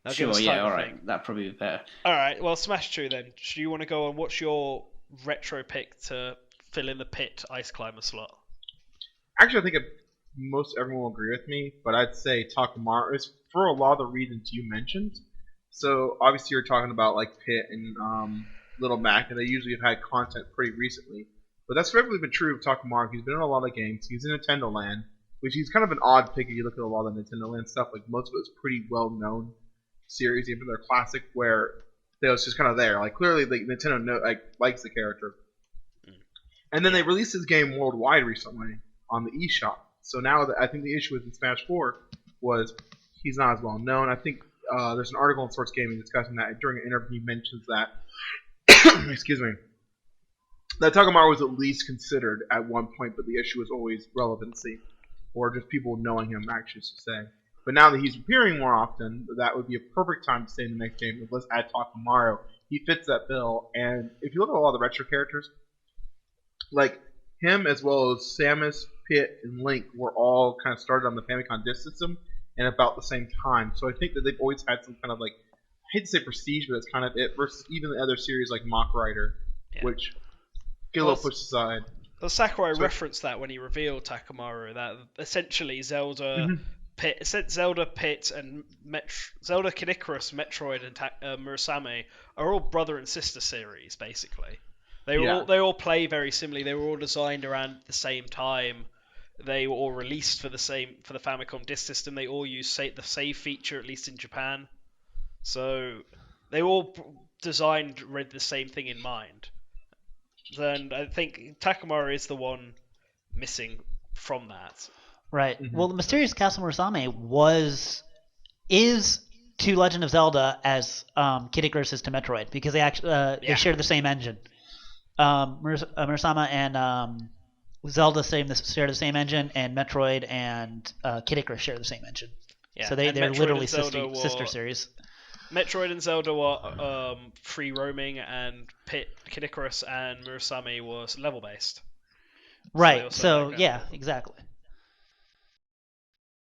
Now give Sure, us yeah, time to alright. think. That'd probably be better. Alright, well, Smash 2 then. Do you want to go on? What's your retro pick to fill in the pit ice climber slot? Actually, I think most everyone will agree with me, but I'd say Takamaru is for a lot of the reasons you mentioned. So obviously you're talking about like Pit and Little Mac, and they usually have had content pretty recently. But that's really been true of Takamaru. He's been in a lot of games. He's in Nintendo Land, which he's kind of an odd pick if you look at a lot of the Nintendo Land stuff. Like most of it's pretty well known series, even their classic, where they was just kind of there. Like clearly, Nintendo likes the character. And then they released this game worldwide recently on the eShop. So now I think the issue with Smash 4 was he's not as well known. I think there's an article in Source Gaming discussing that. During an interview, he mentions that excuse me, that Takamaru was at least considered at one point, but the issue was always relevancy, or just people knowing him, actually, to say. But now that he's appearing more often, that would be a perfect time to say in the next game, let's add Takamaru. He fits that bill, and if you look at a lot of the retro characters, like him as well as Samus, Pit, and Link were all kind of started on the Famicom Disk System and about the same time. So I think that they've always had some kind of like, I hate to say prestige, but that's kind of it, versus even the other series like Mach Rider, which get a little pushed aside. Well, Sakurai referenced that when he revealed Takamaru, that essentially Zelda, Pit, and Zelda Kid Icarus, Metroid, and Murasame are all brother and sister series, basically. They all play very similarly. They were all designed around the same time. They were all released for the Famicom Disk System. They all use the save feature, at least in Japan. So they were all designed with the same thing in mind. Then I think Takamaru is the one missing from that. Right. Mm-hmm. Well, the Mysterious Castle Murasame is to Legend of Zelda as Kid Icarus is to Metroid, because they actually they share the same engine. Murasama and Zelda share the same engine, and Metroid and Kid Icarus share the same engine. Yeah. So they're literally sister series. Metroid and Zelda were free roaming, and Kid Icarus and Murasame was level based. Right. So yeah, exactly.